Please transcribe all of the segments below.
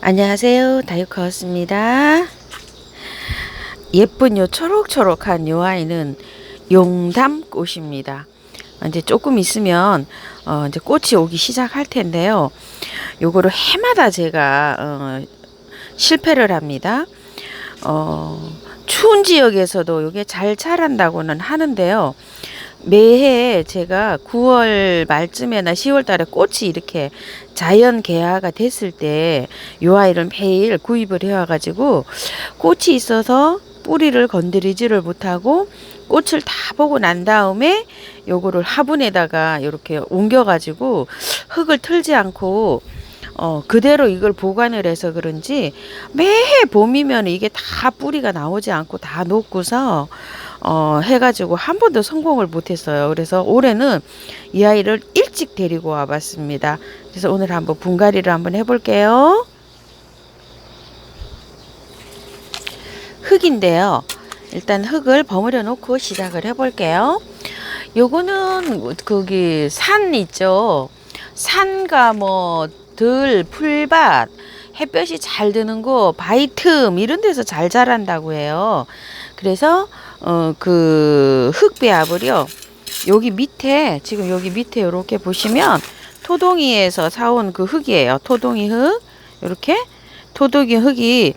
안녕하세요, 다육하우스입니다. 예쁜 요 초록초록한 요 아이는 용담꽃입니다. 이제 조금 있으면 이제 꽃이 오기 시작할 텐데요. 요거를 해마다 제가 실패를 합니다. 추운 지역에서도 요게 잘 자란다고는 하는데요. 매해 제가 9월 말쯤에나 10월 달에 꽃이 이렇게 자연 개화가 됐을 때 요 아이를 매일 구입을 해와 가지고 꽃이 있어서 뿌리를 건드리지를 못하고 꽃을 다 보고 난 다음에 요거를 화분에다가 이렇게 옮겨 가지고 흙을 틀지 않고 그대로 이걸 보관을 해서 그런지 매해 봄이면 이게 다 뿌리가 나오지 않고 다 녹고서 해가지고 한 번도 성공을 못했어요. 그래서 올해는 이 아이를 일찍 데리고 와봤습니다. 그래서 오늘 한번 분갈이를 한번 해볼게요. 흙인데요. 일단 흙을 버무려 놓고 시작을 해볼게요. 요거는 거기 산 있죠. 산과 뭐 들, 풀밭, 햇볕이 잘 드는 곳, 바위 틈 이런 데서 잘 자란다고 해요. 그래서 그 흙배합을요. 여기 밑에 지금 여기 밑에 이렇게 보시면 토동이에서 사온 그 흙이에요. 토동이 흙 이렇게 토동이 흙이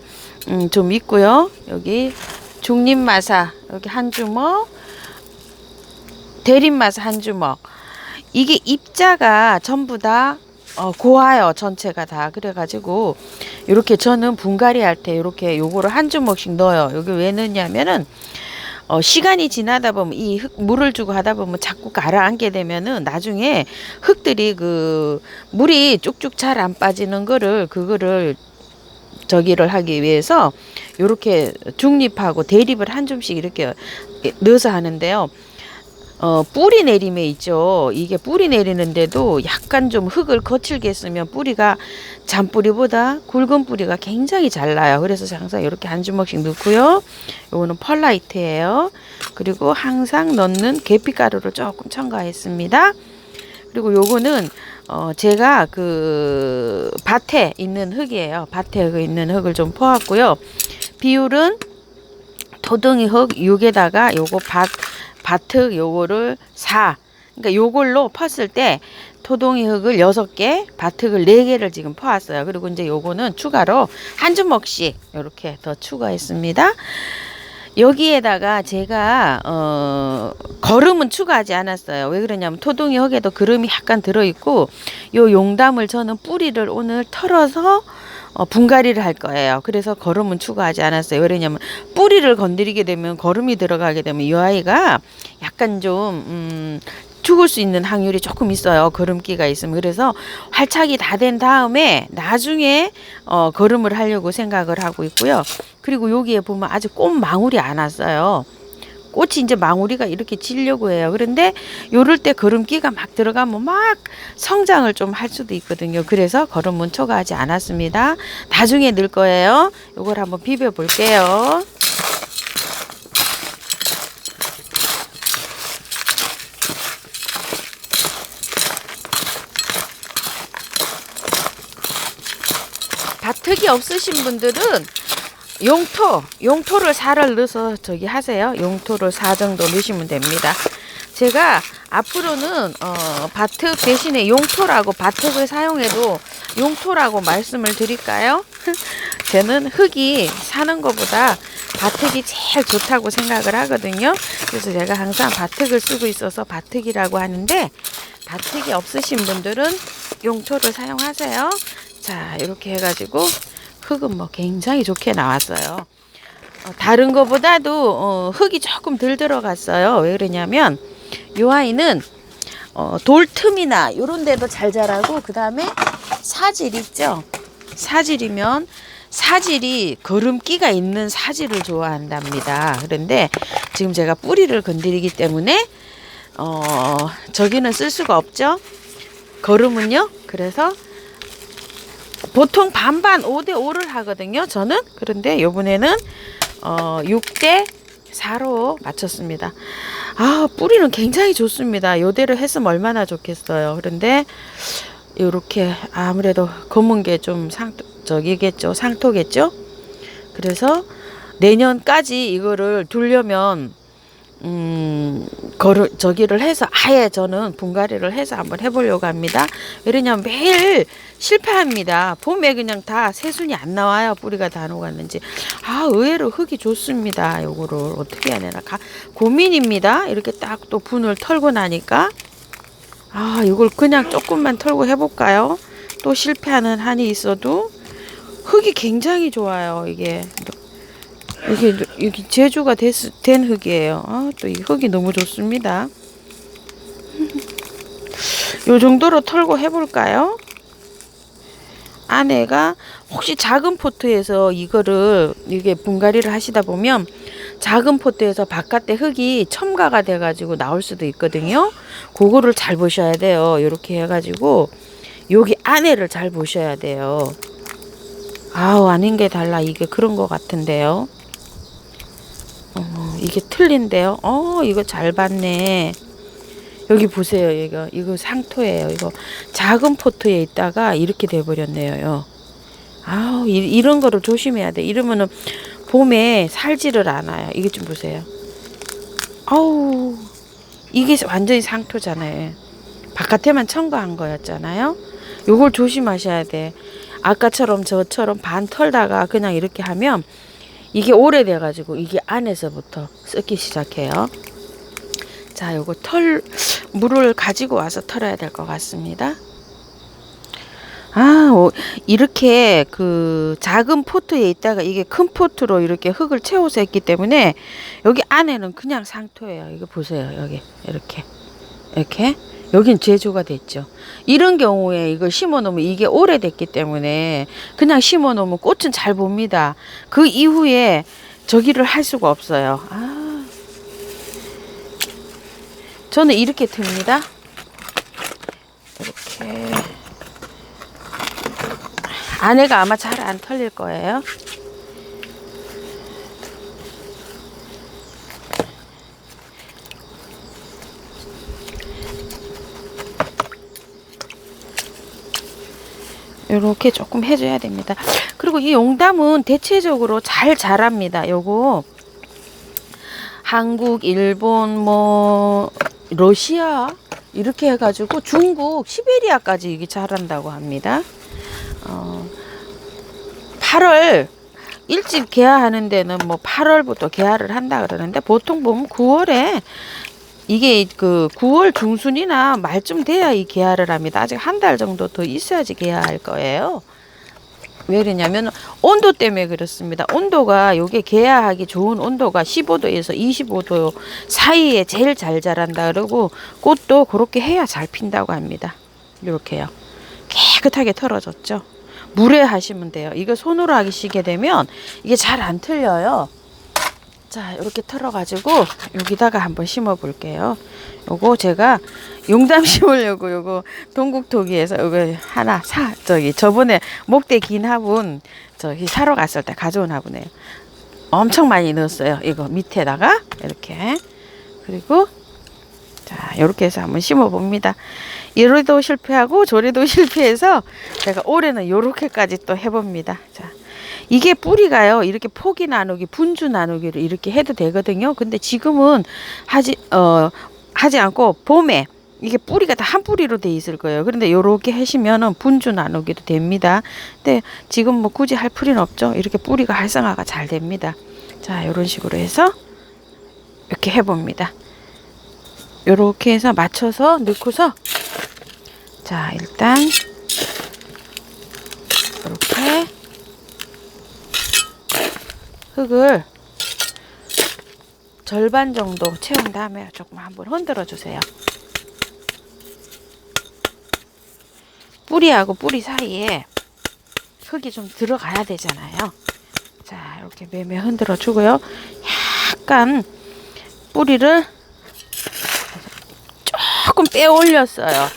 좀 있고요. 여기 중립마사 여기 한 주먹, 대립마사 한 주먹. 이게 입자가 전부 다 고와요. 전체가 다. 그래가지고 이렇게 저는 분갈이 할 때 이렇게 요거를 한 주먹씩 넣어요. 여기 왜 넣냐면은 시간이 지나다 보면 이 흙 물을 주고 하다 보면 자꾸 가라앉게 되면은 나중에 흙들이 그 물이 쭉쭉 잘 안 빠지는 거를 그거를 저기를 하기 위해서 요렇게 중립하고 대립을 한 줌씩 이렇게 넣어서 하는데요. 뿌리 내림에 있죠. 이게 뿌리 내리는데도 약간 좀 흙을 거칠게 쓰면 뿌리가 잔뿌리보다 굵은 뿌리가 굉장히 잘 나요. 그래서 항상 이렇게 한 주먹씩 넣고요. 요거는 펄라이트예요. 그리고 항상 넣는 계피가루를 조금 첨가했습니다. 그리고 요거는 제가 그 밭에 있는 흙이에요. 밭에 있는 흙을 좀 퍼왔고요. 비율은 토둥이 흙 6에다가 요거 밭흙 요거를 4. 그러니까 요걸로 펐을 때 토동이 흙을 6개, 밭흙을 4개를 지금 퍼왔어요. 그리고 이제 요거는 추가로 한 주먹씩 이렇게 더 추가했습니다. 여기에다가 제가 거름은 추가하지 않았어요. 왜 그러냐면 토동이 흙에도 거름이 약간 들어있고 요 용담을 저는 뿌리를 오늘 털어서 분갈이를 할 거예요. 그래서 거름은 추가하지 않았어요. 왜냐면 뿌리를 건드리게 되면 거름이 들어가게 되면 이 아이가 약간 좀 죽을 수 있는 확률이 조금 있어요. 거름기가 있으면. 그래서 활착이 다 된 다음에 나중에 거름을 하려고 생각을 하고 있고요. 그리고 여기에 보면 아직 꽃망울이 안 왔어요. 꽃이 이제 망우리가 이렇게 지려고 해요. 그런데 요럴 때 거름기가 막 들어가면 막 성장을 좀 할 수도 있거든요. 그래서 거름은 초과하지 않았습니다. 나중에 넣을 거예요. 요걸 한번 비벼 볼게요. 밭흙이 없으신 분들은 용토를 4를 넣어서 저기 하세요. 용토를 4 정도 넣으시면 됩니다. 제가 앞으로는 밭흙 대신에 용토라고 밭흙을 사용해도 용토라고 말씀을 드릴까요? 저는 흙이 사는 것보다 밭흙이 제일 좋다고 생각을 하거든요. 그래서 제가 항상 밭흙을 쓰고 있어서 밭흙이라고 하는데 밭흙이 없으신 분들은 용토를 사용하세요. 자, 이렇게 해가지고 흙은 뭐 굉장히 좋게 나왔어요. 다른 거보다도 흙이 조금 덜 들어갔어요. 왜 그러냐면 이 아이는 돌 틈이나 이런 데도 잘 자라고 그 다음에 사질 있죠. 사질이면 사질이 거름기가 있는 사질을 좋아한답니다. 그런데 지금 제가 뿌리를 건드리기 때문에 저기는 쓸 수가 없죠. 거름은요. 그래서 보통 반반 5대5를 하거든요. 저는. 그런데 요번에는 6대4로 맞췄습니다. 뿌리는 굉장히 좋습니다. 요대로 했으면 얼마나 좋겠어요. 그런데 요렇게 아무래도 검은 게 좀 저기겠죠. 상토겠죠. 그래서 내년까지 이거를 두려면 저기를 해서 아예 저는 분갈이를 해서 한번 해보려고 합니다. 왜냐면 매일 실패합니다. 봄에 그냥 다 새순이 안 나와요. 뿌리가 다 녹았는지. 아, 의외로 흙이 좋습니다. 요거를 어떻게 해야 되나 고민입니다. 이렇게 딱 또 분을 털고 나니까 아, 이걸 그냥 조금만 털고 해볼까요? 또 실패하는 한이 있어도 흙이 굉장히 좋아요. 이게 제주가 된 흙이에요. 아, 또 이 흙이 너무 좋습니다. 요 정도로 털고 해볼까요? 아내가 혹시 작은 포트에서 이게 분갈이를 하시다 보면 작은 포트에서 바깥에 흙이 첨가가 돼가지고 나올 수도 있거든요. 그거를 잘 보셔야 돼요. 이렇게 해가지고 여기 안에를 잘 보셔야 돼요. 아우, 아닌 게 달라. 이게 그런 것 같은데요. 이게 틀린데요. 이거 잘 봤네. 여기 보세요. 이거 상토예요. 이거 작은 포트에 있다가 이렇게 돼버렸네요. 아우, 이런 거를 조심해야 돼. 이러면은 봄에 살지를 않아요. 이게 좀 보세요. 아우, 이게 완전히 상토잖아요. 바깥에만 첨가한 거였잖아요. 요걸 조심하셔야 돼. 아까처럼 저처럼 반 털다가 그냥 이렇게 하면 이게 오래돼 가지고 이게 안에서부터 썩기 시작해요. 자, 요거 물을 가지고 와서 털어야 될 것 같습니다. 이렇게 그 작은 포트에 있다가 이게 큰 포트로 이렇게 흙을 채워서 했기 때문에 여기 안에는 그냥 상토예요. 이거 보세요. 여기 이렇게 여긴 제조가 됐죠. 이런 경우에 이걸 심어 놓으면 이게 오래됐기 때문에 그냥 심어 놓으면 꽃은 잘 봅니다. 그 이후에 저기를 할 수가 없어요. 저는 이렇게 듭니다. 이렇게. 아내가 아마 잘 안 털릴 거예요. 이렇게 조금 해줘야 됩니다. 그리고 이 용담은 대체적으로 잘 자랍니다. 요거 한국, 일본, 러시아 이렇게 해가지고 중국, 시베리아까지 이게 자란다고 합니다. 8월 일찍 개화하는 데는 8월부터 개화를 한다 그러는데 보통 보면 9월에 이게 그 9월 중순이나 말쯤 돼야 이 개화를 합니다. 아직 한 달 정도 더 있어야지 개화할 거예요. 왜 그러냐면 온도 때문에 그렇습니다. 온도가 요게 개화하기 좋은 온도가 15도에서 25도 사이에 제일 잘 자란다 그러고 꽃도 그렇게 해야 잘 핀다고 합니다. 이렇게요. 깨끗하게 털어졌죠. 물에 하시면 돼요. 이거 손으로 하시게 되면 이게 잘 안 틀려요. 자, 이렇게 털어가지고 여기다가 한번 심어 볼게요. 요거 제가 용담 심으려고 요거 동국토기에서 요거 하나 저번에 목대 긴 화분 저기 사러 갔을 때 가져온 화분이에요. 엄청 많이 넣었어요. 이거 밑에다가 이렇게. 그리고 자, 이렇게 해서 한번 심어 봅니다. 이래도 실패하고 저래도 실패해서 제가 올해는 요렇게까지 또 해봅니다. 자, 이게 뿌리가요. 이렇게 포기 나누기, 분주 나누기를 이렇게 해도 되거든요. 근데 지금은 하지 않고 봄에 이게 뿌리가 다 한 뿌리로 돼 있을 거예요. 그런데 요렇게 하시면은 분주 나누기도 됩니다. 근데 지금 굳이 할 필요는 없죠. 이렇게 뿌리가 활성화가 잘 됩니다. 자, 요런 식으로 해서 이렇게 해봅니다. 요렇게 해서 맞춰서 넣고서 자, 일단 이렇게 흙을 절반 정도 채운 다음에 조금 한번 흔들어 주세요. 뿌리하고 뿌리 사이에 흙이 좀 들어가야 되잖아요. 자, 이렇게 매매 흔들어 주고요. 약간 뿌리를 조금 빼 올렸어요.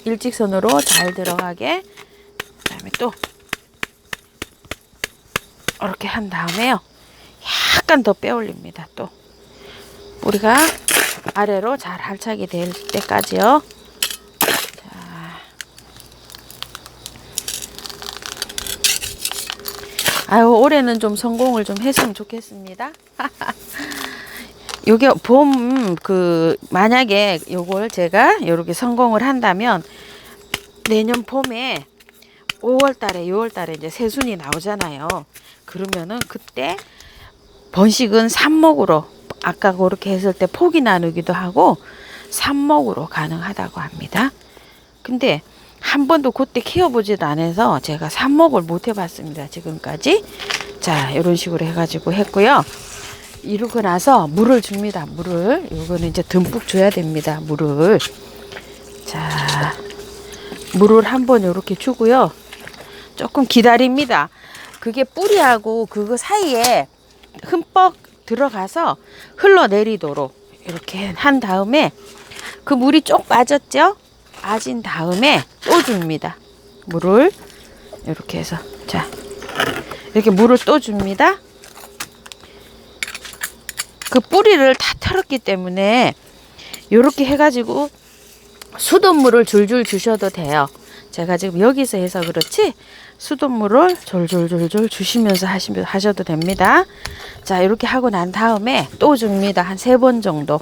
일직선으로 잘 들어가게. 그 다음에 또 이렇게 한 다음에요. 약간 더 빼 올립니다. 또 뿌리가 아래로 잘 할착이 될 때까지요. 자, 아유, 올해는 좀 성공을 좀 했으면 좋겠습니다. 요게 만약에 요걸 제가 요렇게 성공을 한다면 내년 봄에 5월 달에 6월 달에 이제 새순이 나오잖아요. 그러면은 그때 번식은 삽목으로 아까 그렇게 했을 때 포기 나누기도 하고 삽목으로 가능하다고 합니다. 근데 한 번도 그때 키워보지도 않아서 제가 삽목을 못 해봤습니다. 지금까지. 자, 이런 식으로 해가지고 했고요. 이러고 나서 물을 줍니다. 물을. 요거는 이제 듬뿍 줘야 됩니다. 물을. 자, 물을 한번 이렇게 주고요. 조금 기다립니다. 그게 뿌리하고 그거 사이에 흠뻑 들어가서 흘러내리도록 이렇게 한 다음에 그 물이 쪽 빠졌죠? 빠진 다음에 또 줍니다. 물을 이렇게 해서 자 이렇게 물을 또 줍니다. 그 뿌리를 다 털었기 때문에 이렇게 해가지고 수돗물을 줄줄 주셔도 돼요. 제가 지금 여기서 해서 그렇지 수돗물을 졸졸졸졸 주시면서 하셔도 됩니다. 자, 이렇게 하고 난 다음에 또 줍니다. 한 3번 정도.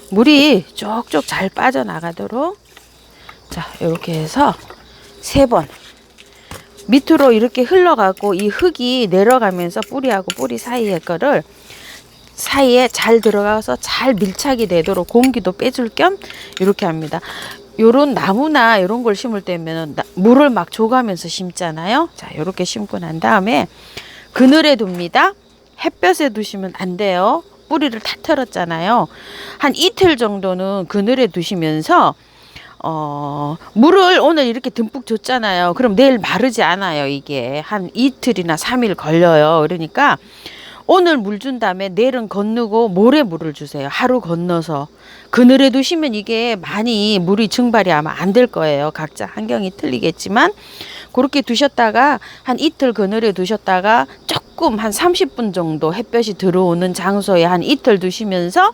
물이 쪽쪽 잘 빠져나가도록. 자, 이렇게 해서 3번. 밑으로 이렇게 흘러가고 이 흙이 내려가면서 뿌리하고 뿌리 사이에 거를 사이에 잘 들어가서 잘 밀착이 되도록 공기도 빼줄 겸 이렇게 합니다. 요런 나무나 이런 걸 심을 때면 물을 막 줘가면서 심잖아요. 자, 요렇게 심고 난 다음에 그늘에 둡니다. 햇볕에 두시면 안 돼요. 뿌리를 다 털었잖아요. 한 이틀 정도는 그늘에 두시면서 물을 오늘 이렇게 듬뿍 줬잖아요. 그럼 내일 마르지 않아요. 이게 한 이틀이나 3일 걸려요. 그러니까 오늘 물 준 다음에 내일은 건너고 모레 물을 주세요. 하루 건너서. 그늘에 두시면 이게 많이 물이 증발이 아마 안 될 거예요. 각자 환경이 틀리겠지만 그렇게 두셨다가 한 이틀 그늘에 두셨다가 조금 한 30분 정도 햇볕이 들어오는 장소에 한 이틀 두시면서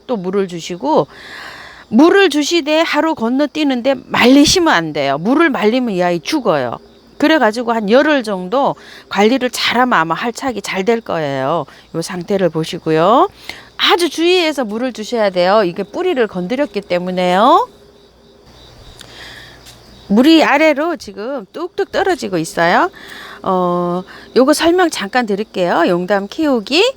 또 물을 주시고 물을 주시되 하루 건너뛰는데 말리시면 안 돼요. 물을 말리면 이 아이 죽어요. 그래가지고 한 열흘 정도 관리를 잘하면 아마 활착이 잘 될 거예요. 이 상태를 보시고요. 아주 주의해서 물을 주셔야 돼요. 이게 뿌리를 건드렸기 때문에요. 물이 아래로 지금 뚝뚝 떨어지고 있어요. 요거 설명 잠깐 드릴게요. 용담 키우기.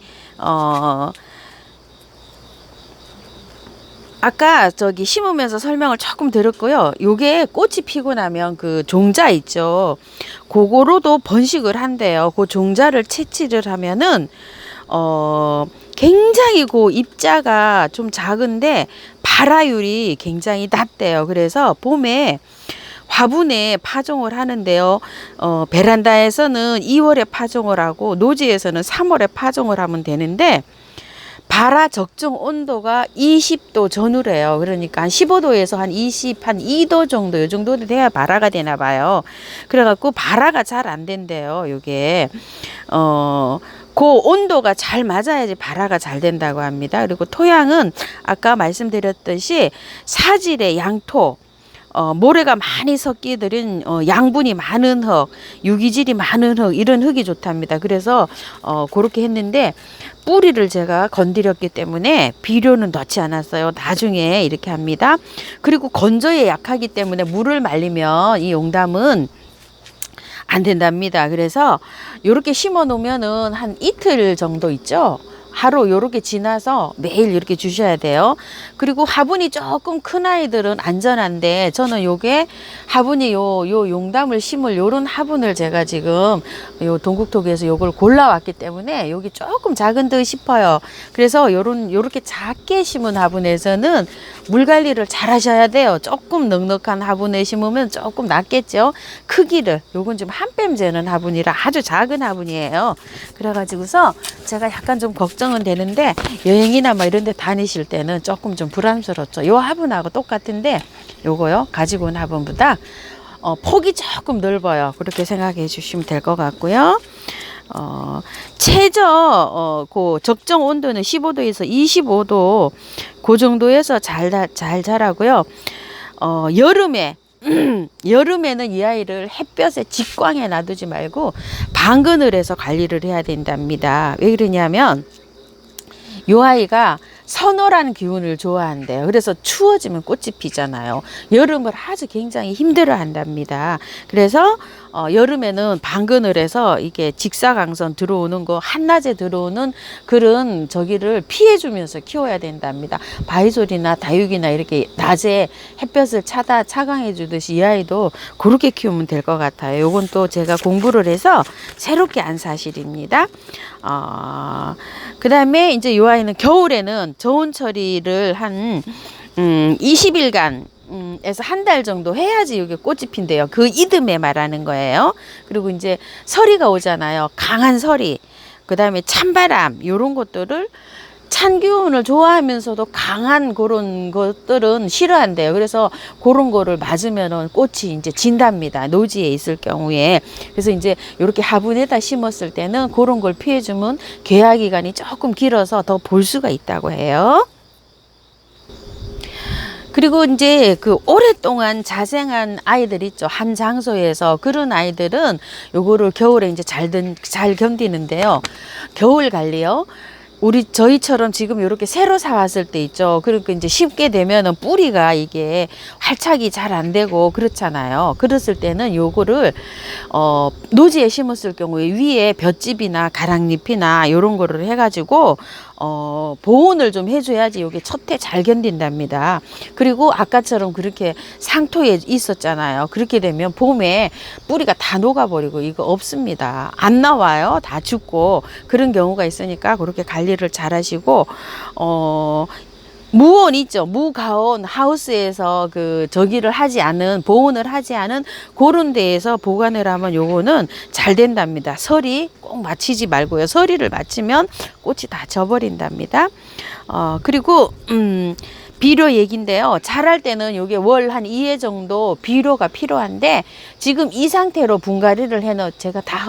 아까 저기 심으면서 설명을 조금 드렸고요. 요게 꽃이 피고 나면 그 종자 있죠. 그거로도 번식을 한대요. 그 종자를 채취를 하면은 굉장히 그 입자가 좀 작은데 발화율이 굉장히 낮대요. 그래서 봄에 화분에 파종을 하는데요. 베란다에서는 2월에 파종을 하고 노지에서는 3월에 파종을 하면 되는데 발화 적정 온도가 20도 전후래요. 그러니까 한 15도에서 한 20, 한 2도 정도, 요 정도 돼야 발화가 되나 봐요. 그래갖고 발화가 잘 안 된대요. 요게. 그 온도가 잘 맞아야지 발화가 잘 된다고 합니다. 그리고 토양은 아까 말씀드렸듯이 사질의 양토, 모래가 많이 섞이들은 양분이 많은 흙, 유기질이 많은 흙, 이런 흙이 좋답니다. 그래서 그렇게 했는데 뿌리를 제가 건드렸기 때문에 비료는 넣지 않았어요. 나중에 이렇게 합니다. 그리고 건조에 약하기 때문에 물을 말리면 이 용담은 안 된답니다. 그래서 이렇게 심어 놓으면은 한 이틀 정도 있죠. 하루 요렇게 지나서 매일 이렇게 주셔야 돼요. 그리고 화분이 조금 큰 아이들은 안전한데 저는 요게 화분이 요 용담을 심을 요런 화분을 제가 지금 요 동국토기에서 요걸 골라왔기 때문에 여기 조금 작은 듯 싶어요. 그래서 요렇게 작게 심은 화분에서는 물 관리를 잘 하셔야 돼요. 조금 넉넉한 화분에 심으면 조금 낫겠죠. 크기를 요건 좀 한 뺨 재는 화분이라 아주 작은 화분이에요. 그래가지고서 제가 약간 좀 걱정은 되는데 여행이나 뭐 이런 데 다니실 때는 조금 좀 부담스럽죠. 요 화분하고 똑같은데 요거요 가지고 온 화분보다 폭이 조금 넓어요. 그렇게 생각해 주시면 될 것 같고요. 그 적정 온도는 15도에서 25도 그 정도에서 잘 자라고요. 여름에 여름에는 이 아이를 햇볕에 직광에 놔두지 말고 방근을 해서 관리를 해야 된답니다. 왜 그러냐면 이 아이가 서늘한 기운을 좋아한대요. 그래서 추워지면 꽃이 피잖아요. 여름을 아주 굉장히 힘들어 한답니다. 그래서 여름에는 방근을 해서 이게 직사광선 들어오는 거, 한낮에 들어오는 그런 저기를 피해주면서 키워야 된답니다. 바이솔이나 다육이나 이렇게 낮에 햇볕을 차광해 주듯이 이 아이도 그렇게 키우면 될 것 같아요. 요건 또 제가 공부를 해서 새롭게 안 사실입니다. 그 다음에 이제 이 아이는 겨울에는 저온 처리를 한 20일간 에서 한 달 정도 해야지 이게 꽃이 핀대요. 그 이듬해 말하는 거예요. 그리고 이제 서리가 오잖아요. 강한 서리, 그 다음에 찬바람, 요런 것들을 찬 기운을 좋아하면서도 강한 그런 것들은 싫어한대요. 그래서 그런 거를 맞으면은 꽃이 이제 진답니다. 노지에 있을 경우에. 그래서 이제 이렇게 화분에다 심었을 때는 그런 걸 피해주면 개화 기간이 조금 길어서 더 볼 수가 있다고 해요. 그리고 이제 그 오랫동안 자생한 아이들 있죠. 한 장소에서 그런 아이들은 요거를 겨울에 이제 잘 견디는데요. 겨울 관리요. 저희처럼 지금 이렇게 새로 사왔을 때 있죠. 그러니까 이제 심게 되면은 뿌리가 이게 활착이 잘 안 되고 그렇잖아요. 그랬을 때는 요거를 노지에 심었을 경우에 위에 볏짚이나 가랑잎이나 이런 거를 해가지고 보온을 좀 해줘야지 요게 첫해 잘 견딘답니다. 그리고 아까처럼 그렇게 상토에 있었잖아요. 그렇게 되면 봄에 뿌리가 다 녹아버리고 이거 없습니다. 안 나와요. 다 죽고 그런 경우가 있으니까 그렇게 관리를 잘 하시고 무온 있죠. 무가온 하우스에서 그 저기를 하지 않은 보온을 하지 않은 그런 데에서 보관을 하면 요거는 잘 된답니다. 서리 꼭 맞히지 말고요. 서리를 맞추면 꽃이 다 져버린답니다. 그리고 비료 얘긴데요. 자랄 때는 요게 월 한 2회 정도 비료가 필요한데 지금 이 상태로 분갈이를 해놓은 제가 다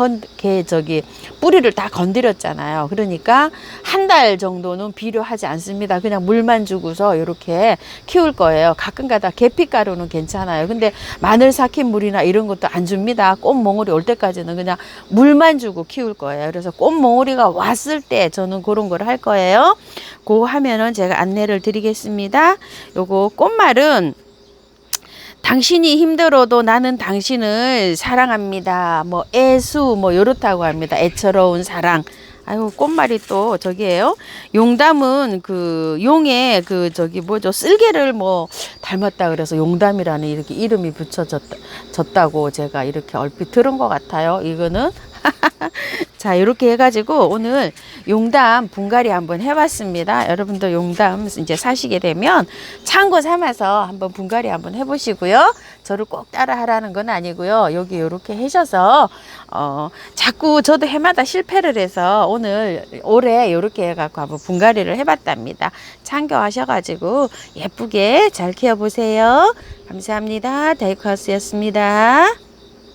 뿌리를 다 건드렸잖아요. 그러니까 한 달 정도는 비료하지 않습니다. 그냥 물만 주고서 이렇게 키울 거예요. 가끔가다 계피가루는 괜찮아요. 근데 마늘 삭힌 물이나 이런 것도 안 줍니다. 꽃몽울이 올 때까지는 그냥 물만 주고 키울 거예요. 그래서 꽃몽울이가 왔을 때 저는 그런 걸 할 거예요. 그거 하면은 제가 안내를 드리겠습니다. 요거 꽃말은 당신이 힘들어도 나는 당신을 사랑합니다. 뭐 애수 뭐 요렇다고 합니다. 애처로운 사랑. 아이고 꽃말이 또 저기예요. 용담은 그 용의 그 저기 뭐죠 쓸개를 뭐 닮았다 그래서 용담이라는 이렇게 이름이 붙여졌다고 제가 이렇게 얼핏 들은 것 같아요. 이거는 자 이렇게 해가지고 오늘 용담 분갈이 한번 해봤습니다. 여러분도 용담 이제 사시게 되면 참고 삼아서 한번 분갈이 한번 해보시고요. 저를 꼭 따라 하라는 건 아니고요. 여기 이렇게 하셔서 자꾸 저도 해마다 실패를 해서 올해 이렇게 해갖고 한번 분갈이를 해봤답니다. 참고하셔가지고 예쁘게 잘 키워보세요. 감사합니다. 다이코하우스였습니다.